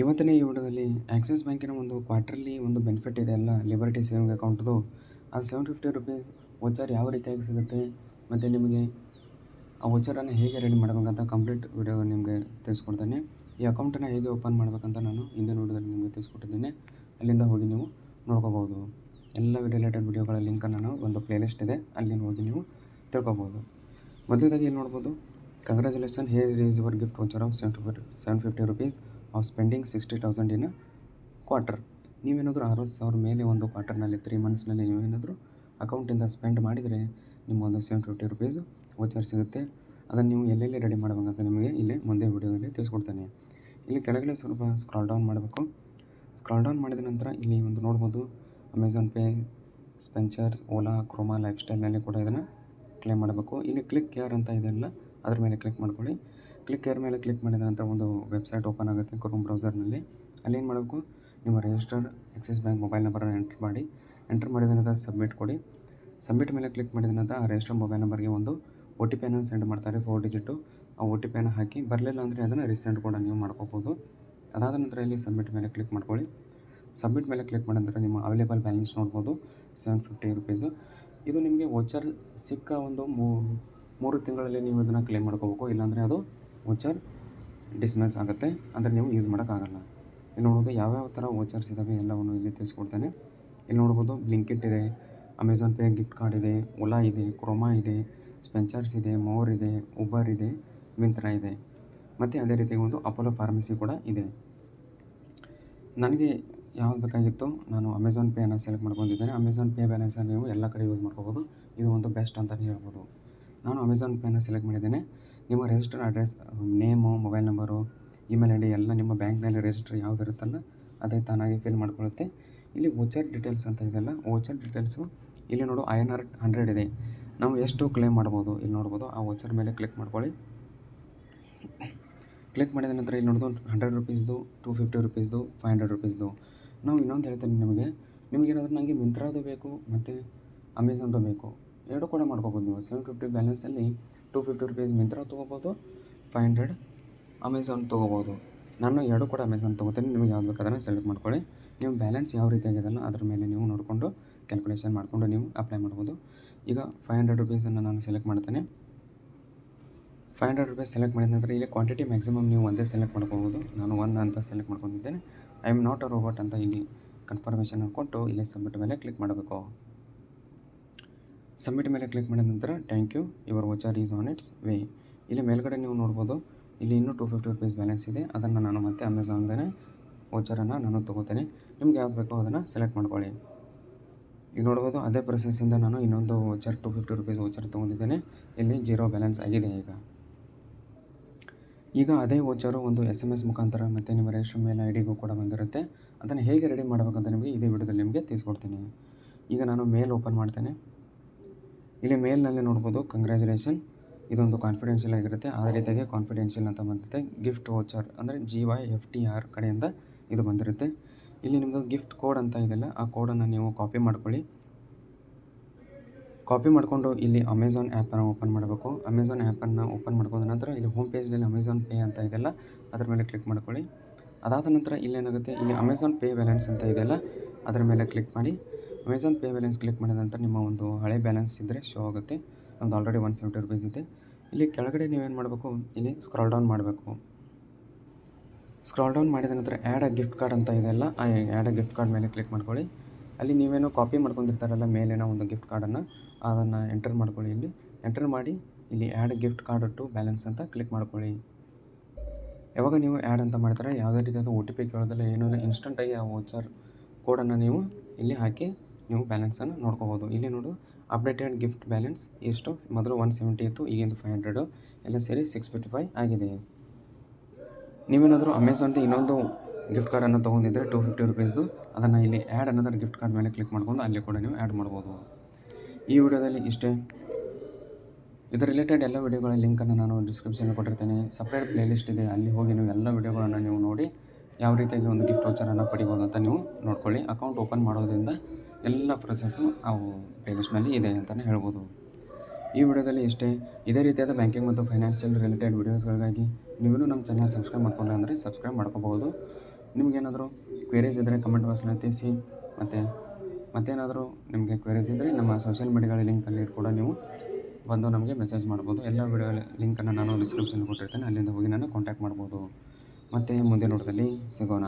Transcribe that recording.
ಇವತ್ತಿನ ಈ ವಿಡಿಯೋದಲ್ಲಿ ಆಕ್ಸಿಸ್ ಬ್ಯಾಂಕಿನ ಒಂದು ಕ್ವಾರ್ಟರ್ಲಿ ಒಂದು ಬೆನಿಫಿಟ್ ಇದೆ ಅಲ್ಲ, ಲಿಬರ್ಟಿ ಸೇವಿಂಗ್ ಅಕೌಂಟ್ದು. ಅದು ₹750 ವೋಚರ್ ಯಾವ ರೀತಿಯಾಗಿ ಸಿಗುತ್ತೆ ಮತ್ತು ನಿಮಗೆ ಆ ವೋಚರನ್ನು ಹೇಗೆ ರೆಡಿ ಮಾಡಬೇಕಂತ ಕಂಪ್ಲೀಟ್ ವಿಡಿಯೋ ನಿಮಗೆ ತಿಳಿಸ್ಕೊಡ್ತೇನೆ. ಈ ಅಕೌಂಟನ್ನು ಹೇಗೆ ಓಪನ್ ಮಾಡಬೇಕಂತ ನಾನು ಹಿಂದಿನ ವಿಡಿಯೋದಲ್ಲಿ ನಿಮಗೆ ತಿಳಿಸ್ಕೊಟ್ಟಿದ್ದೇನೆ. ಅಲ್ಲಿಂದ ಹೋಗಿ ನೀವು ನೋಡ್ಕೋಬೋದು. ಎಲ್ಲ ರಿಲೇಟೆಡ್ ವಿಡಿಯೋಗಳ ಲಿಂಕನ್ನು ನಾನು ಒಂದು ಪ್ಲೇಲಿಸ್ಟ್ ಇದೆ, ಅಲ್ಲಿ ಹೋಗಿ ನೀವು ತಿಳ್ಕೊಬೋದು. ಮೊದಲದಾಗಿ ಏನು ನೋಡ್ಬೋದು, congratulation, here is your gift voucher of ₹750 of spending 60,000 in quarter. ನೀವೇನಾದರೂ 60,000 ಮೇಲೆ ಒಂದು ಕ್ವಾರ್ಟರ್ನಲ್ಲಿ 3 ಮಂತ್ಸ್ನಲ್ಲಿ ನೀವೇನಾದರೂ ಅಕೌಂಟಿಂದ ಸ್ಪೆಂಡ್ ಮಾಡಿದರೆ ನಿಮ್ಮ ಒಂದು ₹750 ವೋಚರ್ ಸಿಗುತ್ತೆ. ಅದನ್ನು ನೀವು ಎಲ್ಲೆಲ್ಲಿ ರೆಡಿ ಮಾಡಬೇಕಂತ ನಿಮಗೆ ಇಲ್ಲಿ ಮುಂದೆ ವಿಡಿಯೋದಲ್ಲಿ ತಿಳಿಸ್ಕೊಡ್ತೇನೆ. ಇಲ್ಲಿ ಕೆಳಗಡೆ ಸ್ವಲ್ಪ ಸ್ಕ್ರಾಲ್ ಡೌನ್ ಮಾಡಬೇಕು. ಸ್ಕ್ರಾಲ್ ಡೌನ್ ಮಾಡಿದ ನಂತರ ಇಲ್ಲಿ ಒಂದು ನೋಡ್ಬೋದು, Amazon pay, Spencer's, Ola, Croma, life ಸ್ಟೈಲ್ನಲ್ಲಿ ಕೂಡ ಇದನ್ನು ಕ್ಲೇಮ್ ಮಾಡಬೇಕು. ಇಲ್ಲಿ ಕ್ಲಿಕ್ ಕೇರ್ ಅಂತ ಇದೆಯಲ್ಲ, ಅದ್ರ ಮೇಲೆ ಕ್ಲಿಕ್ ಮಾಡ್ಕೊಳ್ಳಿ. ಕ್ಲಿಕ್ ಕೇರ್ ಮೇಲೆ ಕ್ಲಿಕ್ ಮಾಡಿದ ನಂತರ ಒಂದು ವೆಬ್ಸೈಟ್ ಓಪನ್ ಆಗುತ್ತೆ ಕ್ರೋಮ್ ಬ್ರೌಸರ್ನಲ್ಲಿ. ಅಲ್ಲಿ ಏನು ಮಾಡಬೇಕು, ನಿಮ್ಮ ರಿಜಿಸ್ಟರ್ಡ್ ಆಕ್ಸಿಸ್ ಬ್ಯಾಂಕ್ ಮೊಬೈಲ್ ನಂಬರನ್ನು ಎಂಟರ್ ಮಾಡಿದ ನಂತರ ಸಬ್ಮಿಟ್ ಕೊಡಿ. ಸಬ್ಮಿಟ್ ಮೇಲೆ ಕ್ಲಿಕ್ ಮಾಡಿದ ನಂತರ ಆ ರಿಜಿಸ್ಟರ್ಡ್ ಮೊಬೈಲ್ ನಂಬರ್ಗೆ ಒಂದು OTP ಸೆಂಡ್ ಮಾಡ್ತಾರೆ, 4 ಡಿಜಿಟು. ಆ OTP ಹಾಕಿ ಬರಲಿಲ್ಲ ಅಂದರೆ ಅದನ್ನು ರೀಸೆಂಡ್ ಕೂಡ ನೀವು ಮಾಡ್ಕೋಬೋದು. ಅದಾದ ನಂತರ ಇಲ್ಲಿ ಸಬ್ಮಿಟ್ ಮೇಲೆ ಕ್ಲಿಕ್ ಮಾಡ್ಕೊಳ್ಳಿ. ಸಬ್ಮಿಟ್ ಮೇಲೆ ಕ್ಲಿಕ್ ಮಾಡಿದ ನಂತರ ನಿಮ್ಮ ಅವೈಲೇಬಲ್ ಬ್ಯಾಲೆನ್ಸ್ ನೋಡ್ಬೋದು, ₹750. ಇದು ನಿಮಗೆ ವೋಚರ್ ಸಿಕ್ಕ ಒಂದು 3 ತಿಂಗಳಲ್ಲಿ ನೀವು ಇದನ್ನು ಕ್ಲೇಮ್ ಮಾಡ್ಕೋಬೇಕು. ಇಲ್ಲಾಂದರೆ ಅದು ವೋಚರ್ ಡಿಸ್ಮಿಸ್ ಆಗುತ್ತೆ, ಅಂದರೆ ನೀವು ಯೂಸ್ ಮಾಡೋಕ್ಕಾಗಲ್ಲ. ಇಲ್ಲಿ ನೋಡ್ಬೋದು ಯಾವ್ಯಾವ ಥರ ವೋಚರ್ಸ್ ಇದ್ದಾವೆ ಎಲ್ಲವನ್ನು ಇಲ್ಲಿ ತಿಳಿಸ್ಕೊಡ್ತೇನೆ. ಇಲ್ಲಿ ನೋಡ್ಬೋದು, ಬ್ಲಿಂಕಿಟ್ ಇದೆ, ಅಮೆಝಾನ್ ಪೇ ಗಿಫ್ಟ್ ಕಾರ್ಡ್ ಇದೆ, ಓಲಾ ಇದೆ, ಕ್ರೋಮಾ ಇದೆ, ಸ್ಪೆನ್ಸರ್ಸ್ ಇದೆ, ಮೋರ್ ಇದೆ, ಉಬರ್ ಇದೆ, ಮಿಂತ್ರಾ ಇದೆ, ಮತ್ತು ಅದೇ ರೀತಿ ಒಂದು ಅಪೋಲೋ ಫಾರ್ಮಸಿ ಕೂಡ ಇದೆ. ನನಗೆ ಯಾವ್ದು ಬೇಕಾಗಿತ್ತು, ನಾನು ಅಮೆಝಾನ್ ಪೇಯನ್ನು ಸೆಲೆಕ್ಟ್ ಮಾಡ್ಕೊಂಡಿದ್ದೇನೆ. ಅಮೆಝಾನ್ ಪೇ ಬ್ಯಾಲೆನ್ಸನ್ನು ನೀವು ಎಲ್ಲ ಕಡೆ ಯೂಸ್ ಮಾಡ್ಕೋಬೋದು. ಇದು ಒಂದು ಬೆಸ್ಟ್ ಅಂತಲೇ ಹೇಳ್ಬೋದು. ನಾನು ಅಮೆಝಾನ್ ಪೇನ ಸೆಲೆಕ್ಟ್ ಮಾಡಿದ್ದೇನೆ. ನಿಮ್ಮ register address, name, mobile number, email ID ಎಲ್ಲ ನಿಮ್ಮ ಬ್ಯಾಂಕ್ನಲ್ಲಿ ರಿಜಿಸ್ಟರ್ ಯಾವ್ದು ಇರುತ್ತಲ್ಲ ಅದೇ ತಾನಾಗಿ ಫಿಲ್ ಮಾಡ್ಕೊಳ್ಳುತ್ತೆ. ಇಲ್ಲಿ ವೋಚರ್ ಡೀಟೇಲ್ಸ್ ಅಂತ ಇದೆಯಲ್ಲ, ವೋಚರ್ ಡೀಟೇಲ್ಸು ಇಲ್ಲಿ ನೋಡು INR 100 ಇದೆ. ನಾವು ಎಷ್ಟು ಕ್ಲೇಮ್ ಮಾಡ್ಬೋದು ಇಲ್ಲಿ ನೋಡ್ಬೋದು. ಆ ವೋಚರ್ ಮೇಲೆ ಕ್ಲಿಕ್ ಮಾಡ್ಕೊಳ್ಳಿ. ಕ್ಲಿಕ್ ಮಾಡಿದ ನಂತರ ಇಲ್ಲಿ ನೋಡೋದು ₹100, ₹250, ₹500. ನಾವು ಇನ್ನೊಂದು ಹೇಳ್ತೇನೆ ನಿಮಗೇನಾದರೂ ನನಗೆ ಮಿಂತ್ರಾದು ಬೇಕು ಮತ್ತು ಅಮೆಝಾನ್ದು ಬೇಕು, ಎರಡು ಕೂಡ ಮಾಡ್ಕೋಬೋದು. ನೀವು ₹750 ಬ್ಯಾಲೆನ್ಸಲ್ಲಿ ₹250 ಮಿಂತ್ರಾ ತೊಗೋಬೋದು, 500 ಅಮೆಝಾನ್ ತೊಗೋಬೋದು. ನಾನು ಎರಡು ಕೂಡ ಅಮೆಝಾನ್ ತೊಗೋತೀನಿ. ನಿಮಗೆ ಯಾವ್ದು ಬೇಕು ಅದನ್ನು ಸೆಲೆಕ್ಟ್ ಮಾಡ್ಕೊಳ್ಳಿ. ನೀವು ಬ್ಯಾಲೆನ್ಸ್ ಯಾವ ರೀತಿಯಾಗಿದೆಯಲ್ಲ ಅದ್ರ ಮೇಲೆ ನೀವು ನೋಡಿಕೊಂಡು ಕ್ಯಾಲ್ಕುಲೇಷನ್ ಮಾಡಿಕೊಂಡು ನೀವು ಅಪ್ಲೈ ಮಾಡ್ಬೋದು. ಈಗ ₹500 ನಾನು ಸೆಲೆಕ್ಟ್ ಮಾಡ್ತೇನೆ. ₹500 ಸೆಲೆಕ್ಟ್ ಮಾಡಿದ ನಂತರ ಇಲ್ಲಿ ಕ್ವಾಂಟಿಟಿ ಮ್ಯಾಕ್ಸಿಮಮ್ ನೀವು ಒಂದೇ ಸೆಲೆಕ್ಟ್ ಮಾಡ್ಕೋಬೋದು. ನಾನು 1 ಅಂತ ಸೆಲೆಕ್ಟ್ ಮಾಡ್ಕೊಂಡಿದ್ದೇನೆ. I am not a robot ಅಂತ ಇಲ್ಲಿ ಕನ್ಫರ್ಮೇಷನ್ ಕೊಟ್ಟು ಇಲ್ಲಿ ಸಬ್ಮಿಟ್ ಮೇಲೆ ಕ್ಲಿಕ್ ಮಾಡಬೇಕು. ಸಬ್ಮಿಟ್ ಮೇಲೆ ಕ್ಲಿಕ್ ಮಾಡಿದ ನಂತರ thank you, your voucher is on its way. ಇಲ್ಲಿ ಮೇಲ್ಗಡೆ ನೀವು ನೋಡ್ಬೋದು, ಇಲ್ಲಿ ಇನ್ನೂ ₹250 ಬ್ಯಾಲೆನ್ಸ್ ಇದೆ. ಅದನ್ನು ನಾನು ಮತ್ತೆ ಅಮೆಝಾನ್ದೇ ವೋಚರನ್ನು ನಾನು ತೊಗೋತೇನೆ. ನಿಮ್ಗೆ ಯಾವ್ದು ಬೇಕೋ ಅದನ್ನು ಸೆಲೆಕ್ಟ್ ಮಾಡ್ಕೊಳ್ಳಿ. ಈಗ ನೋಡ್ಬೋದು, ಅದೇ ಪ್ರೊಸೆಸ್ಸಿಂದ ನಾನು ಇನ್ನೊಂದು ವೋಚರ್ ₹250 ವೋಚರ್ ತೊಗೊಂಡಿದ್ದೇನೆ. ಇಲ್ಲಿ 0 ಬ್ಯಾಲೆನ್ಸ್ ಆಗಿದೆ. ಈಗ ಅದೇ ವೋಚರು ಒಂದು SMS ಮುಖಾಂತರ ಮತ್ತು ನಿಮ್ಮ ರಿಜಿಸ್ಟರ್ ಮೇಲ್ IDಗೂ ಕೂಡ ಬಂದಿರುತ್ತೆ. ಅದನ್ನು ಹೇಗೆ ರೆಡಿ ಮಾಡಬೇಕಂತ ನಿಮಗೆ ಇದೇ ವಿಡಿಯೋದಲ್ಲಿ ನಿಮಗೆ ತಿಳಿಸ್ಕೊಡ್ತೀನಿ. ಈಗ ನಾನು ಮೇಲ್ ಓಪನ್ ಮಾಡ್ತೇನೆ. ಇಲ್ಲಿ ಮೇಲ್ನಲ್ಲಿ ನೋಡ್ಬೋದು, ಕಂಗ್ರ್ಯಾಚುಲೇಷನ್, ಇದೊಂದು ಕಾನ್ಫಿಡೆನ್ಷಿಯಲ್ ಆಗಿರುತ್ತೆ. ಅದೇ ರೀತಿಯಾಗಿ ಕಾನ್ಫಿಡೆನ್ಷಿಯಲ್ ಅಂತ ಬಂದಿರುತ್ತೆ. ಗಿಫ್ಟ್ ವೋಚರ್ ಅಂದರೆ GYFTR ಕಡೆಯಿಂದ ಇದು ಬಂದಿರುತ್ತೆ. ಇಲ್ಲಿ ನಿಮ್ಮದು ಗಿಫ್ಟ್ ಕೋಡ್ ಅಂತ ಇದೆಯಲ್ಲ, ಆ ಕೋಡನ್ನು ನೀವು ಕಾಪಿ ಮಾಡ್ಕೊಳ್ಳಿ. ಕಾಪಿ ಮಾಡಿಕೊಂಡು ಇಲ್ಲಿ ಅಮೆಝಾನ್ ಆ್ಯಪನ್ನು ಓಪನ್ ಮಾಡಬೇಕು. ಅಮೆಝಾನ್ ಆ್ಯಪನ್ನು ಓಪನ್ ಮಾಡ್ಕೊಂಡ ನಂತರ ಇಲ್ಲಿ ಹೋಮ್ ಪೇಜ್ನಲ್ಲಿ ಅಮೆಝಾನ್ ಪೇ ಅಂತ ಇದೆಯಲ್ಲ ಅದ್ರ ಮೇಲೆ ಕ್ಲಿಕ್ ಮಾಡ್ಕೊಳ್ಳಿ. ಅದಾದ ನಂತರ ಇಲ್ಲೇನಾಗುತ್ತೆ, ಇಲ್ಲಿ ಅಮೆಝಾನ್ ಪೇ ಬ್ಯಾಲೆನ್ಸ್ ಅಂತ ಇದೆಯಲ್ಲ ಅದರ ಮೇಲೆ ಕ್ಲಿಕ್ ಮಾಡಿ. ಅಮೆಝಾನ್ ಪೇ ಬ್ಯಾಲೆನ್ಸ್ ಕ್ಲಿಕ್ ಮಾಡಿದ ನಂತರ ನಿಮ್ಮ ಒಂದು ಹಳೆ ಬ್ಯಾಲೆನ್ಸ್ ಇದ್ದರೆ ಶೋ ಆಗುತ್ತೆ. ನಮ್ಮದು ಆಲ್ರೆಡಿ ₹170 ಇದೆ. ಇಲ್ಲಿ ಕೆಳಗಡೆ ನೀವೇನು ಮಾಡಬೇಕು, ಇಲ್ಲಿ ಸ್ಕ್ರಾಲ್ ಡೌನ್ ಮಾಡಬೇಕು. ಸ್ಕ್ರಾಲ್ ಡೌನ್ ಮಾಡಿದ ನಂತರ ಆ್ಯಡ್ ಅ ಗಿಫ್ಟ್ ಕಾರ್ಡ್ ಅಂತ ಇದೆಯಲ್ಲ, ಆ ಆ್ಯಡ್ ಅ ಗಿಫ್ಟ್ ಕಾರ್ಡ್ ಮೇಲೆ ಕ್ಲಿಕ್ ಮಾಡ್ಕೊಳ್ಳಿ. ಅಲ್ಲಿ ನೀವೇನೋ ಕಾಪಿ ಮಾಡ್ಕೊಂಡಿರ್ತಾರಲ್ಲ ಮೇಲೇನೋ ಒಂದು ಗಿಫ್ಟ್ ಕಾರ್ಡನ್ನು, ಅದನ್ನು ಎಂಟರ್ ಮಾಡ್ಕೊಳ್ಳಿ. ಇಲ್ಲಿ ಎಂಟರ್ ಮಾಡಿ ಇಲ್ಲಿ add gift card to balance ಅಂತ ಕ್ಲಿಕ್ ಮಾಡ್ಕೊಳ್ಳಿ. ಯಾವಾಗ ನೀವು ಆ್ಯಡ್ ಅಂತ ಮಾಡ್ತಾರೆ ಯಾವುದೇ ರೀತಿಯಾದ OTP ಕೇಳೋದಿಲ್ಲ, ಏನೂ ಇಲ್ಲ. ಇನ್ಸ್ಟಂಟಾಗಿ ಆ ವೋಚರ್ ಕೋಡನ್ನು ನೀವು ಇಲ್ಲಿ ಹಾಕಿ ನೀವು ಬ್ಯಾಲೆನ್ಸನ್ನು ನೋಡ್ಕೋಬೋದು. ಇಲ್ಲಿ ನೋಡು, ಅಪ್ಡೇಟೆಡ್ ಗಿಫ್ಟ್ ಬ್ಯಾಲೆನ್ಸ್ ಎಷ್ಟು, ಮೊದಲು 170 ಇತ್ತು, ಈಗಿಂದು 500 ಎಲ್ಲ ಸೇರಿ 655 ಆಗಿದೆ. ನೀವೇನಾದರೂ ಅಮೆಝಾನ್ದು ಇನ್ನೊಂದು ಗಿಫ್ಟ್ ಕಾರ್ಡನ್ನು ತೊಗೊಂಡಿದ್ದರೆ ₹250, ಅದನ್ನು ಇಲ್ಲಿ ಆ್ಯಡ್ ಅನ್ನೋದರ ಗಿಫ್ಟ್ ಕಾರ್ಡ್ ಮೇಲೆ ಕ್ಲಿಕ್ ಮಾಡ್ಕೊಂಡು ಅಲ್ಲಿ ಕೂಡ ನೀವು ಆ್ಯಡ್ ಮಾಡ್ಬೋದು. ಈ ವಿಡಿಯೋದಲ್ಲಿ ಇಷ್ಟೇ. ಇದರ ರಿಲೇಟೆಡ್ ಎಲ್ಲ ವಿಡಿಯೋಗಳ ಲಿಂಕನ್ನು ನಾನು ಡಿಸ್ಕ್ರಿಪ್ಷನಲ್ಲಿ ಕೊಟ್ಟಿರ್ತೇನೆ. ಸಪ್ರೇಟ್ ಪ್ಲೇಲಿಸ್ಟ್ ಇದೆ, ಅಲ್ಲಿ ಹೋಗಿ ನೀವು ಎಲ್ಲ ವಿಡಿಯೋಗಳನ್ನು ನೀವು ನೋಡಿ ಯಾವ ರೀತಿಯಾಗಿ ಒಂದು ಗಿಫ್ಟ್ ವೋಚರನ್ನು ಪಡಿಬೋದು ಅಂತ ನೀವು ನೋಡ್ಕೊಳ್ಳಿ. ಅಕೌಂಟ್ ಓಪನ್ ಮಾಡೋದ್ರಿಂದ ಎಲ್ಲ ಪ್ರೊಸೆಸ್ಸು ಆ ಪ್ಲೇಲಿಸ್ಟ್ನಲ್ಲಿ ಇದೆ ಅಂತಲೇ ಹೇಳ್ಬೋದು. ಈ ವಿಡಿಯೋದಲ್ಲಿ ಇಷ್ಟೇ. ಇದೇ ರೀತಿಯಾದ ಬ್ಯಾಂಕಿಂಗ್ ಮತ್ತು ಫೈನಾನ್ಷಿಯಲ್ ರಿಲೇಟೆಡ್ ವಿಡಿಯೋಸ್ಗಳಿಗಾಗಿ ನೀವು ನಮ್ಮ ಚಾನಲ್ ಸಬ್ಸ್ಕ್ರೈಬ್ ಮಾಡ್ಕೊಂಡ್ರೆ ಅಂದರೆ ಸಬ್ಸ್ಕ್ರೈಬ್ ಮಾಡ್ಕೋಬೋದು. ನಿಮಗೇನಾದರೂ ಕ್ವೆರೀಸ್ ಇದ್ದರೆ ಕಮೆಂಟ್ ಬಾಕ್ಸ್ನಲ್ಲಿ ತಿಳಿಸಿ. ಮತ್ತೇನಾದರೂ ನಿಮಗೆ ಕ್ವೆರೀಸ್ ಇದ್ದರೆ ನಮ್ಮ ಸೋಷಿಯಲ್ ಮೀಡಿಯಾಗಳ ಲಿಂಕಲ್ಲಿ ಕೂಡ ನೀವು ಬಂದು ನಮಗೆ ಮೆಸೇಜ್ ಮಾಡ್ಬೋದು. ಎಲ್ಲ ವಿಡಿಯೋ ಲಿಂಕನ್ನು ನಾನು ಡಿಸ್ಕ್ರಿಪ್ಷನ್ ಕೊಟ್ಟಿರ್ತೇನೆ, ಅಲ್ಲಿಂದ ಹೋಗಿ ನಾನು ಕಾಂಟ್ಯಾಕ್ಟ್ ಮಾಡ್ಬೋದು. ಮತ್ತು ಮುಂದಿನ ನೋಟದಲ್ಲಿ ಸಿಗೋಣ.